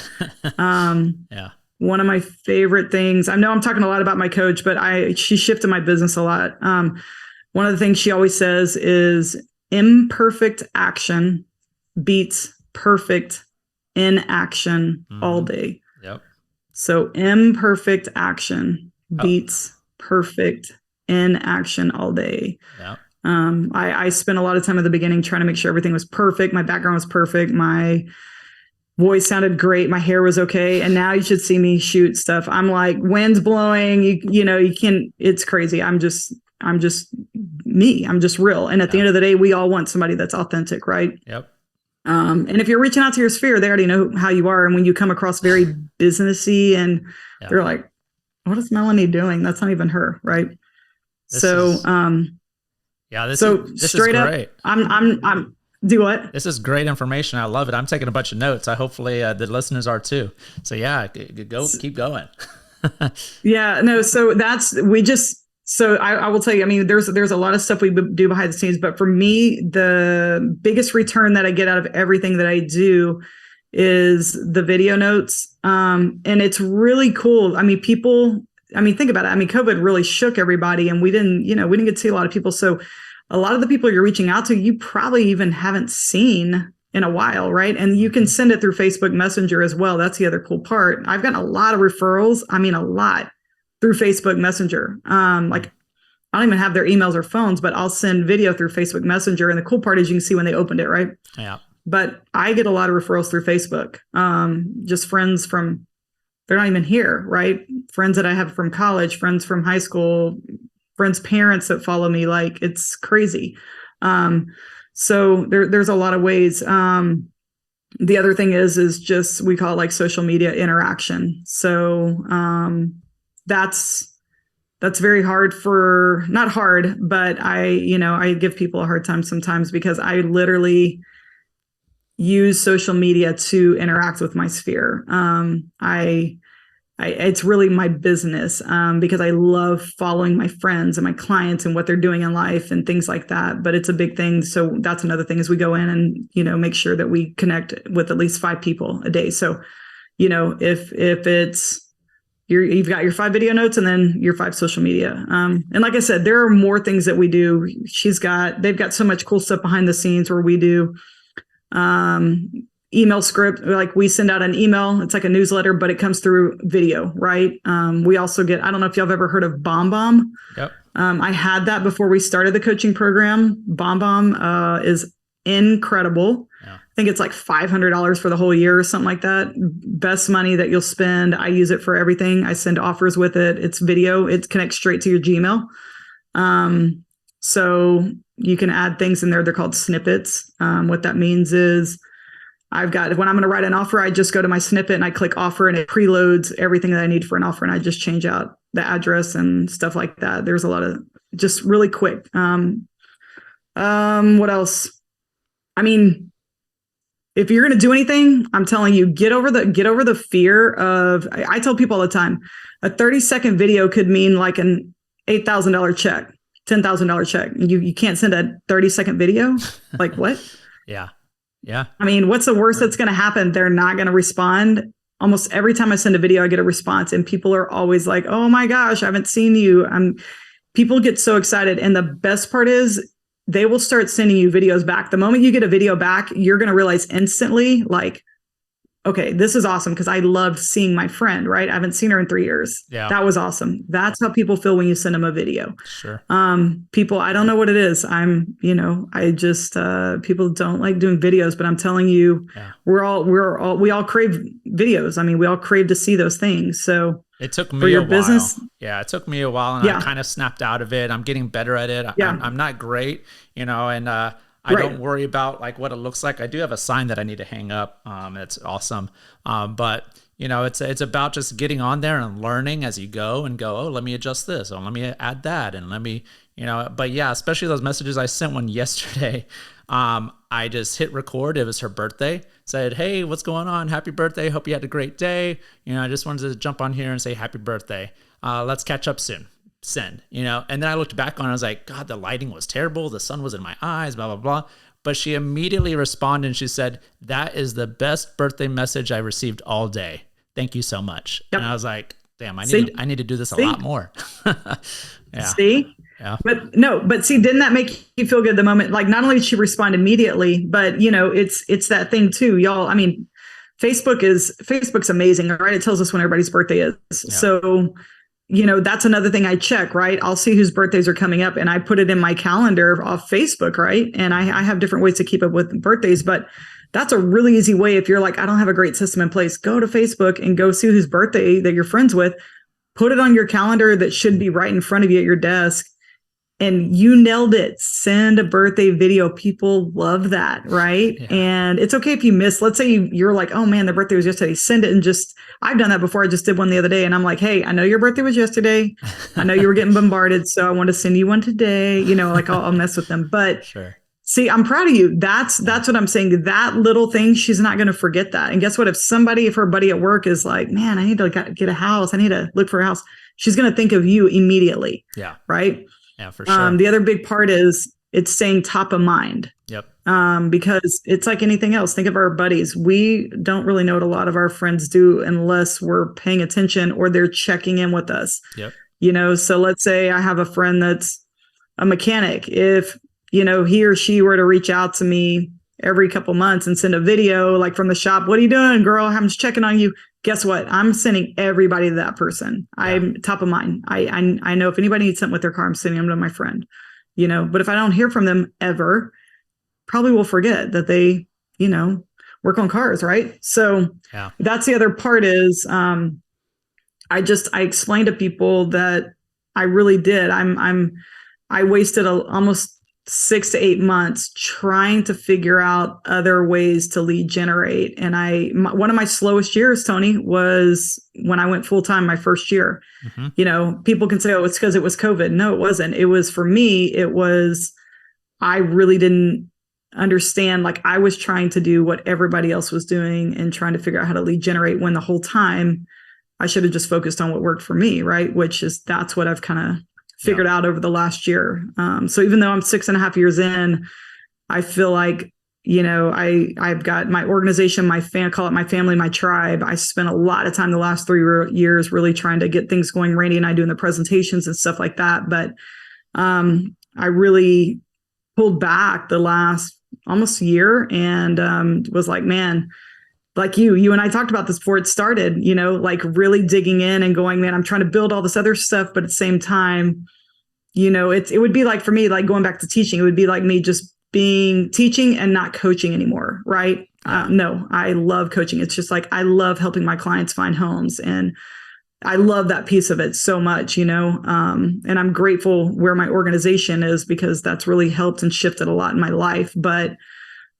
Yeah. One of my favorite things, I know I'm talking a lot about my coach, but she shifted my business a lot. One of the things she always says is imperfect action beats perfect inaction all day. Yep. So imperfect action beats perfect inaction all day. Yep. I spent a lot of time at the beginning trying to make sure everything was perfect. My background was perfect. My voice sounded great. My hair was okay. And now you should see me shoot stuff. I'm like, wind's blowing. You know, you can't, it's crazy. I'm just me. I'm just real. And at the end of the day, we all want somebody that's authentic, right? Yep. And if you're reaching out to your sphere, they already know how you are. And when you come across very businessy and they're like, what is Melanie doing? That's not even her. Right. This is straight up, I'm do what? This is great information. I love it. I'm taking a bunch of notes. Hopefully the listeners are too. So yeah, keep going. Yeah, no. So I will tell you, I mean, there's a lot of stuff we do behind the scenes, but for me, the biggest return that I get out of everything that I do is the video notes. And it's really cool. I mean, think about it. I mean, COVID really shook everybody and we didn't get to see a lot of people. So a lot of the people you're reaching out to, you probably even haven't seen in a while, right? And you can send it through Facebook Messenger as well. That's the other cool part. I've gotten a lot of referrals. I mean, a lot through Facebook Messenger. Like I don't even have their emails or phones, but I'll send video through Facebook Messenger. And the cool part is you can see when they opened it, right? Yeah. But I get a lot of referrals through Facebook. Just friends from, they're not even here, right? Friends that I have from college, friends from high school, friends' parents that follow me. Like it's crazy. So there's a lot of ways. The other thing is just, we call it like social media interaction. So that's very hard not hard, but I give people a hard time sometimes because I literally use social media to interact with my sphere. It's really my business because I love following my friends and my clients and what they're doing in life and things like that. But it's a big thing. So that's another thing is we go in and, make sure that we connect with at least 5 people a day. So, if it's, you've got your 5 video notes and then your 5 social media. And like I said, there are more things that we do. They've got so much cool stuff behind the scenes where we do email script. Like we send out an email. It's like a newsletter, but it comes through video, right? We also get, I don't know if y'all have ever heard of BombBomb. Yep. I had that before we started the coaching program. BombBomb is incredible. Yeah. I think it's like $500 for the whole year or something like that. Best money that you'll spend. I use it for everything. I send offers with it. It's video. It connects straight to your Gmail. So you can add things in there. They're called snippets. What that means is when I'm going to write an offer, I just go to my snippet and I click offer and it preloads everything that I need for an offer. And I just change out the address and stuff like that. There's a lot of just really quick. What else? I mean, if you're going to do anything, I'm telling you, get over the fear of, I tell people all the time, a 30-second video could mean like an $8,000 check, $10,000 check. You can't send a 30-second video. Like what? Yeah. Yeah. I mean, what's the worst that's going to happen? They're not going to respond. Almost every time I send a video, I get a response and people are always like, oh my gosh, I haven't seen you. People get so excited. And the best part is they will start sending you videos back. The moment you get a video back, you're going to realize instantly, like, okay, this is awesome because I loved seeing my friend, right? I haven't seen her in 3 years. Yeah. That was awesome. That's how people feel when you send them a video. Sure. People, I don't know what it is. People don't like doing videos, but I'm telling you, we all crave videos. I mean, we all crave to see those things. So It took for me a your while. business. Yeah, it took me a while, and I Yeah. kind of snapped out of it. I'm getting better at it. Yeah. I'm not great, and I don't Right. worry about like what it looks like. I do have a sign that I need to hang up. It's awesome. But it's about just getting on there and learning as you go and go, oh, let me adjust this, or let me add that, and let me, But yeah, especially those messages. I sent one yesterday. I just hit record. It was her birthday. Said, hey, what's going on? Happy birthday. Hope you had a great day. I just wanted to jump on here and say happy birthday. Let's catch up soon. Send, And then I looked back on it. I was like, God, the lighting was terrible. The sun was in my eyes, blah, blah, blah. But she immediately responded and she said, that is the best birthday message I received all day. Thank you so much. Yep. And I was like, damn, I See? need to do this a See? lot more. Yeah. See? Yeah. But see, didn't that make you feel good the moment? Like, not only did she respond immediately, but it's that thing too, y'all. I mean, Facebook's amazing, right? It tells us when everybody's birthday is. Yeah. So, that's another thing I check, right? I'll see whose birthdays are coming up and I put it in my calendar off Facebook, right? And I have different ways to keep up with birthdays, but that's a really easy way. If you're like, I don't have a great system in place, go to Facebook and go see whose birthday that you're friends with, put it on your calendar that should be right in front of you at your desk. And you nailed it. Send a birthday video. People love that, right? Yeah. And it's okay if you miss. Let's say you're like, oh man, their birthday was yesterday. Send it and I've done that before. I just did one the other day and I'm like, hey, I know your birthday was yesterday. I know you were getting bombarded. So I want to send you one today. Like I'll mess with them. But sure. See, I'm proud of you. That's what I'm saying. That little thing, she's not going to forget that. And guess what? If her buddy at work is like, man, I need to get a house. I need to look for a house. She's going to think of you immediately. Yeah. Right. Yeah, for sure. The other big part is it's staying top of mind. Yep. Because it's like anything else. Think of our buddies. We don't really know what a lot of our friends do unless we're paying attention or they're checking in with us. Yep. So let's say I have a friend that's a mechanic. If, he or she were to reach out to me every couple months and send a video like from the shop, what are you doing, girl? I'm just checking on you. Guess what? I'm sending everybody to that person. Yeah. I'm top of mind. I know if anybody needs something with their car, I'm sending them to my friend, but if I don't hear from them ever, probably will forget that they, work on cars. Right. So yeah. That's the other part is, I explained to people that I really did. I wasted almost 6 to 8 months trying to figure out other ways to lead generate. And one of my slowest years, Tony, was when I went full time my first year. Mm-hmm. People can say, oh, it's because it was COVID. No, it wasn't. It was, for me, I really didn't understand. Like, I was trying to do what everybody else was doing and trying to figure out how to lead generate, when the whole time I should have just focused on what worked for me. Right. That's what I've kind of figured out over the last year. So even though I'm 6.5 years in, I feel like, I've got my organization, call it my family, my tribe. I spent a lot of time the last 3 years really trying to get things going. Randy and I doing the presentations and stuff like that. But I really pulled back the last almost year and was like, man, like you and I talked about this before it started, like really digging in and going, man, I'm trying to build all this other stuff. But at the same time, it would be like, for me, like going back to teaching, it would be like me just teaching and not coaching anymore. Right. No, I love coaching. It's just like, I love helping my clients find homes, and I love that piece of it so much, and I'm grateful where my organization is, because that's really helped and shifted a lot in my life. But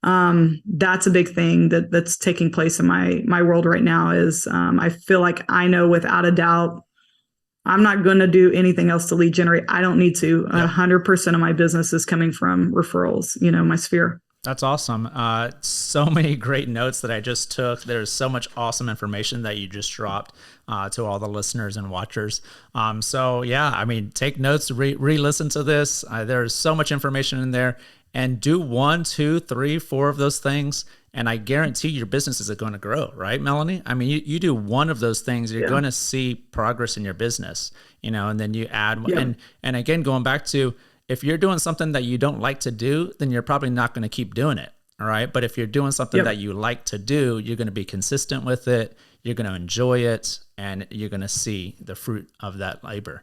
that's a big thing that's taking place in my world right now is, I feel like I know without a doubt, I'm not going to do anything else to lead generate. I don't need to. 100% of my business is coming from referrals, my sphere. That's awesome. So many great notes that I just took. There's so much awesome information that you just dropped to all the listeners and watchers. So yeah, I mean, take notes, re-listen to this. There's so much information in there. And do 1, 2, 3, 4 of those things, and I guarantee your business is going to grow, right, Melanie? I mean, you do one of those things, you're going to see progress in your business, and then you add, and again, going back to, if you're doing something that you don't like to do, then you're probably not going to keep doing it, all right? But if you're doing something that you like to do, you're going to be consistent with it, you're going to enjoy it, and you're going to see the fruit of that labor,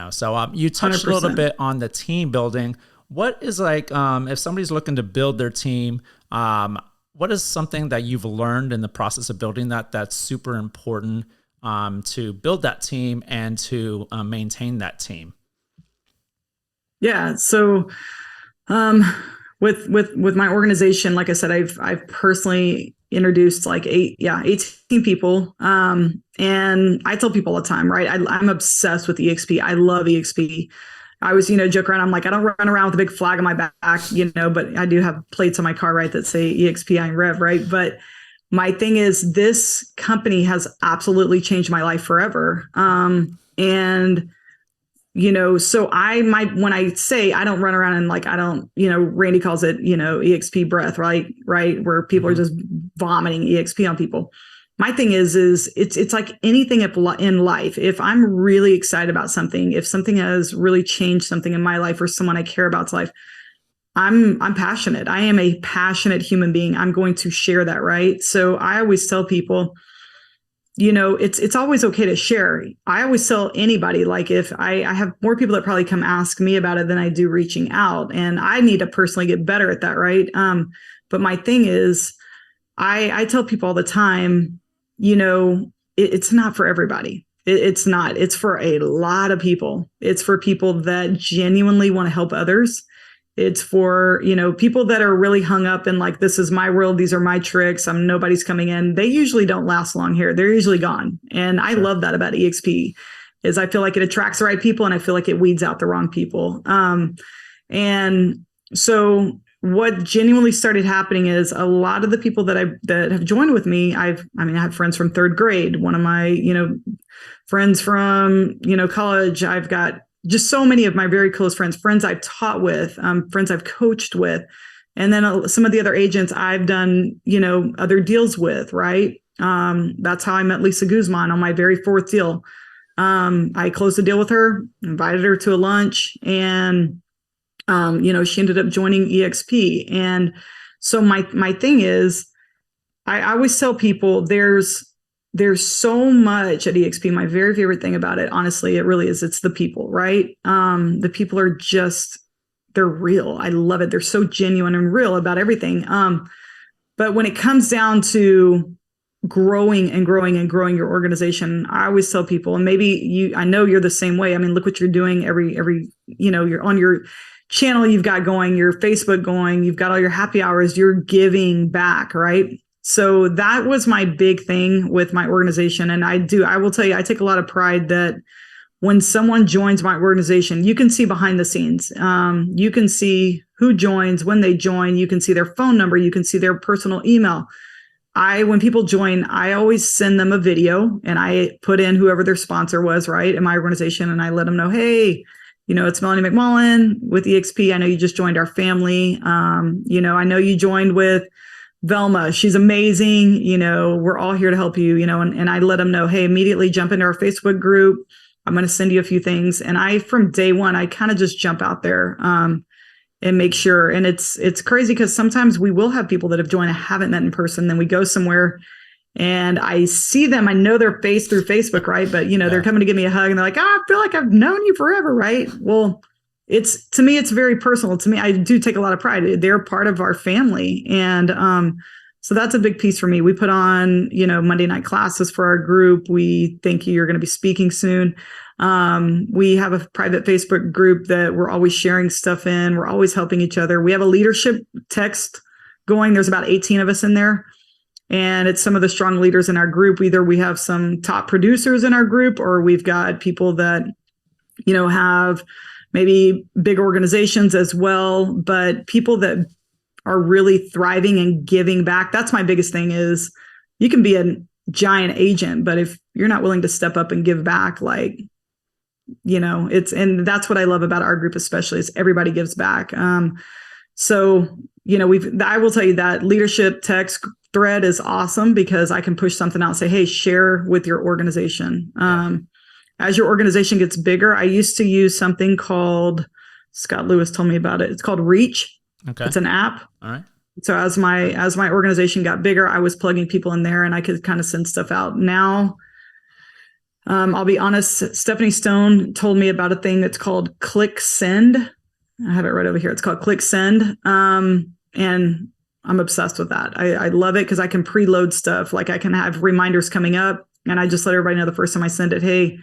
So you touched 100%. A little bit on the team building. What is like, if somebody's looking to build their team, what is something that you've learned in the process of building that's super important to build that team and to maintain that team? Yeah. So, um, with my organization, like I said, I've personally introduced like 18 people. And I tell people all the time, right? I'm obsessed with EXP. I love EXP. I was, joke around. I'm like, I don't run around with a big flag on my back, but I do have plates on my car, right, that say EXP I'm Rev, right? But my thing is, this company has absolutely changed my life forever. And so when I say I don't run around and like, I don't, Randy calls it, EXP breath, right? Right. Where people are just vomiting EXP on people. My thing is it's like anything in life. If I'm really excited about something, if something has really changed something in my life or someone I care about's life, I'm passionate. I am a passionate human being. I'm going to share that. Right. So I always tell people, it's always okay to share. I always tell anybody, like if I have more people that probably come ask me about it than I do reaching out, and I need to personally get better at that. Right. But my thing is, I tell people all the time, it's not for everybody. It's not. It's for a lot of people. It's for people that genuinely want to help others. It's for, people that are really hung up in like, this is my world. These are my tricks. Nobody's coming in. They usually don't last long here. They're usually gone. And I love that about EXP is I feel like it attracts the right people and I feel like it weeds out the wrong people. And so what genuinely started happening is a lot of the people that have joined with me, I have friends from third grade. One of my, friends from, college. I've got just so many of my very close friends I've taught with, friends I've coached with, and then some of the other agents I've done, other deals with, right? That's how I met Lisa Guzman on my very fourth deal. I closed a deal with her, invited her to a lunch, and, she ended up joining EXP. And so my thing is, I always tell people there's so much at EXP. My very favorite thing about it, honestly, it really is. It's the people, right? The people are they're real. I love it. They're so genuine and real about everything. But when it comes down to growing and growing and growing your organization, I always tell people, and maybe I know you're the same way. I mean, look what you're doing every, you're on your channel you've got going, your Facebook going, you've got all your happy hours, you're giving back, right? So that was my big thing with my organization. And I will tell you, I take a lot of pride that when someone joins my organization, you can see behind the scenes. You can see who joins, when they join, you can see their phone number, you can see their personal email. When people join, I always send them a video and I put in whoever their sponsor was, right, in my organization. And I let them know, hey, it's Melanie McMullin with EXP. I know you just joined our family. I know you joined with Velma, she's amazing. We're all here to help you, and I let them know, hey, immediately jump into our Facebook group. I'm going to send you a few things. And from day one, I kind of just jump out there and make sure. And it's crazy because sometimes we will have people that have joined I haven't met in person. Then we go somewhere and I see them. I know their face through Facebook, right? But, they're coming to give me a hug and they're like, I feel like I've known you forever, right? Well, to me, it's very personal. To me, I do take a lot of pride. They're part of our family. And so that's a big piece for me. We put on, Monday night classes for our group. We think you're going to be speaking soon. We have a private Facebook group that we're always sharing stuff in. We're always helping each other. We have a leadership text going. There's about 18 of us in there. And it's some of the strong leaders in our group. Either we have some top producers in our group, or we've got people that, have maybe big organizations as well, but people that are really thriving and giving back. That's my biggest thing is you can be a giant agent, but if you're not willing to step up and give back, and that's what I love about our group, especially is everybody gives back. So, I will tell you that leadership text thread is awesome because I can push something out and say, hey, share with your organization. As your organization gets bigger, I used to use something called, Scott Lewis told me about it. It's called Reach. Okay. It's an app. All right. So as my organization got bigger, I was plugging people in there and I could kind of send stuff out. Now, I'll be honest, Stephanie Stone told me about a thing that's called Click Send. I have it right over here. It's called Click Send. And I'm obsessed with that. I love it because I can preload stuff. Like I can have reminders coming up. And I just let everybody know the first time I send it, hey,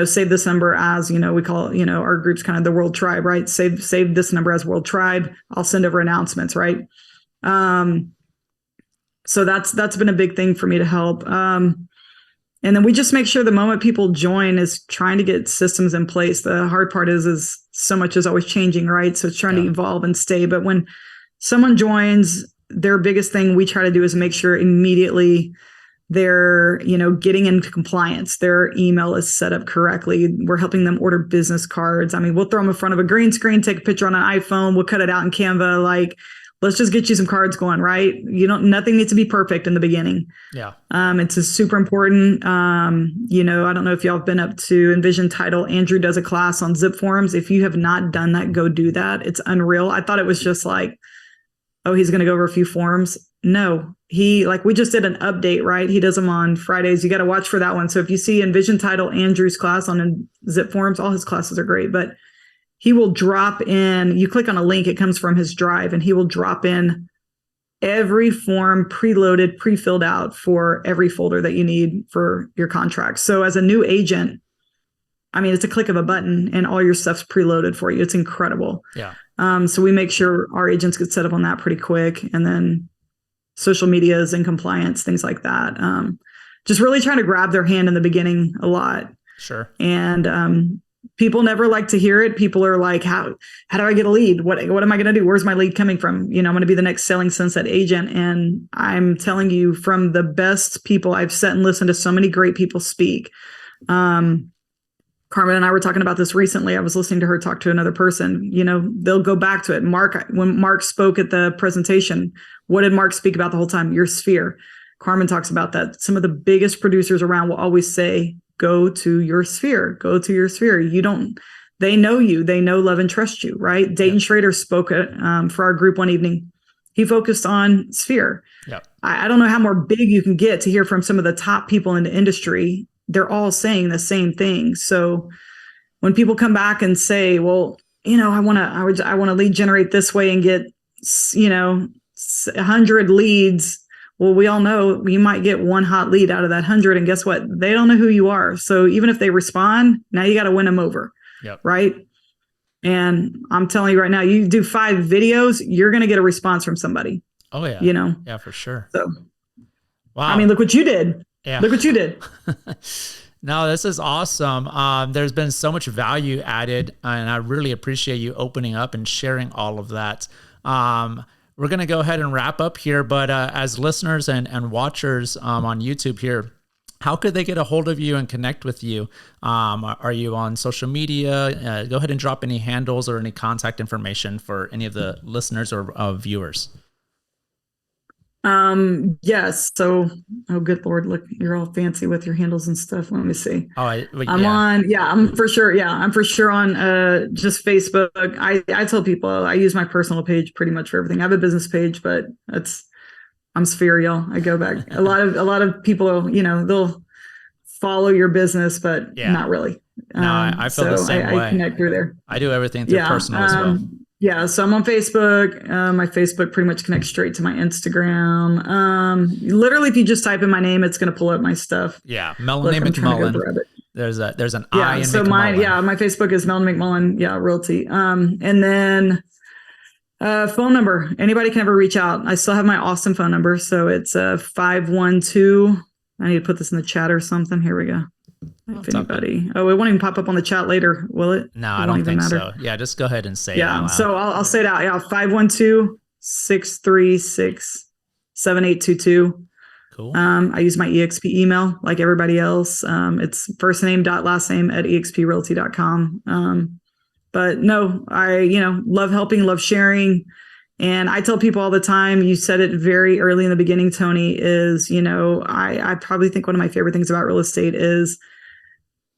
save this number as, we call, our group's kind of the World Tribe, right? Save this number as World Tribe. I'll send over announcements, right? So that's been a big thing for me to help. And then we just make sure the moment people join is trying to get systems in place. The hard part is so much is always changing, right? So it's trying to evolve and stay. But when someone joins, their biggest thing we try to do is make sure immediately they're, getting into compliance. Their email is set up correctly. We're helping them order business cards. I mean, we'll throw them in front of a green screen, take a picture on an iPhone. We'll cut it out in Canva. Like, let's just get you some cards going, right? Nothing needs to be perfect in the beginning. Yeah. It's a super important. I don't know if y'all have been up to Envision Title. Andrew does a class on zip forms. If you have not done that, go do that. It's unreal. I thought it was just like, oh, he's going to go over a few forms. No, we just did an update, right? He does them on Fridays. You got to watch for that one. So if you see Envision Title, Andrew's class on zip forms, all his classes are great, but he will drop in, you click on a link, it comes from his drive, and he will drop in every form preloaded, pre-filled out for every folder that you need for your contract. So as a new agent, I mean, it's a click of a button and all your stuff's preloaded for you. It's incredible. Yeah. So we make sure our agents get set up on that pretty quick. And then social medias and compliance, things like that. Just really trying to grab their hand in the beginning a lot. Sure. And people never like to hear it. People are like, how do I get a lead? What am I going to do? Where's my lead coming from? I'm going to be the next Selling Sunset agent. And I'm telling you, from the best people, I've sat and listened to so many great people speak. Carmen and I were talking about this recently. I was listening to her talk to another person. They'll go back to it. When Mark spoke at the presentation, what did Mark speak about the whole time? Your sphere. Carmen talks about that. Some of the biggest producers around will always say, go to your sphere, go to your sphere. They know you, they know, love, and trust you, right? Dayton Schrader spoke for our group one evening. He focused on sphere. Yep. I don't know how more big you can get to hear from some of the top people in the industry. They're all saying the same thing. So when people come back and say, well, I want to lead generate this way and get, 100 leads. Well, we all know you might get one hot lead out of that 100. And guess what? They don't know who you are. So even if they respond, now you got to win them over. Yep. Right. And I'm telling you right now, you do 5 videos, you're going to get a response from somebody. Oh, yeah. Yeah, for sure. So, wow. I mean, look what you did. Yeah. Look what you did. No, this is awesome. There's been so much value added, and I really appreciate you opening up and sharing all of that. We're going to go ahead and wrap up here, but as listeners and watchers on YouTube here, how could they get a hold of you and connect with you? Are you on social media? Go ahead and drop any handles or any contact information for any of the listeners or viewers. Yes. So, oh, good Lord, look, you're all fancy with your handles and stuff. Let me see. I'm for sure. Yeah. I'm for sure on, just Facebook. I tell people I use my personal page pretty much for everything. I have a business page, but I'm Sphere, y'all. I go back. A lot of people, they'll follow your business, but not really. No, I feel the same way. I connect through there. I do everything through personal as well. Yeah, so I'm on Facebook. My Facebook pretty much connects straight to my Instagram. Literally, if you just type in my name, it's going to pull up my stuff. Yeah, Melanie McMullin. There's an I in so McMullin. My Facebook is Melanie McMullin. Yeah, Realty. And then phone number. Anybody can ever reach out. I still have my Austin phone number, so it's 512. I need to put this in the chat or something. Here we go. If anybody, it won't even pop up on the chat later, will it? No, I don't think so. Yeah, just go ahead and say it out loud. So I'll say it out. Yeah, 512-636-7822. Cool. I use my EXP email like everybody else. It's firstname.lastname@exprealty.com. But no, I love helping, love sharing. And I tell people all the time, you said it very early in the beginning, Tony, is, I probably think one of my favorite things about real estate is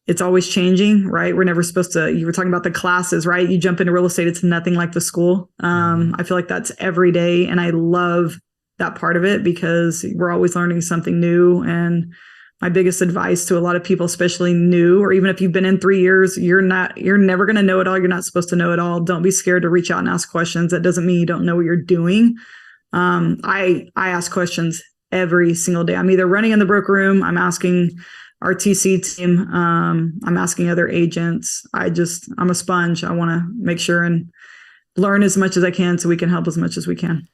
it's always changing, right? We're never supposed to, you were talking about the classes, right? You jump into real estate, it's nothing like the school. I feel like that's every day. And I love that part of it because we're always learning something new. And my biggest advice to a lot of people, especially new, or even if you've been in 3 years, you're never going to know it all. You're not supposed to know it all. Don't be scared to reach out and ask questions. That doesn't mean you don't know what you're doing. I ask questions every single day. I'm either running in the broker room, I'm asking our TC team, I'm asking other agents. I'm a sponge. I want to make sure and learn as much as I can so we can help as much as we can.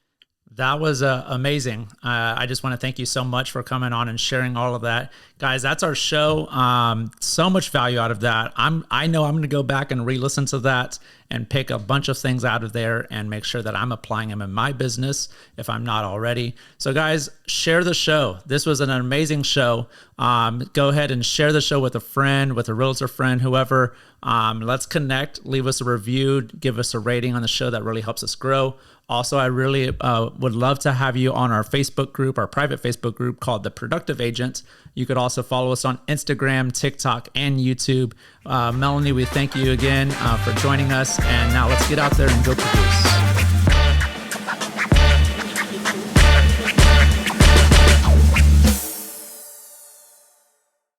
That was amazing. I just want to thank you so much for coming on and sharing all of that. Guys, that's our show. So much value out of that. I know I'm going to go back and re-listen to that and pick a bunch of things out of there and make sure that I'm applying them in my business if I'm not already. So guys, share the show. This was an amazing show. Go ahead and share the show with a friend, with a realtor friend, whoever. Let's connect. Leave us a review. Give us a rating on the show. That really helps us grow. Also, I really would love to have you on our Facebook group, our private Facebook group called The Productive Agent. You could also follow us on Instagram, TikTok, and YouTube. Melanie, we thank you again for joining us. And now let's get out there and go produce.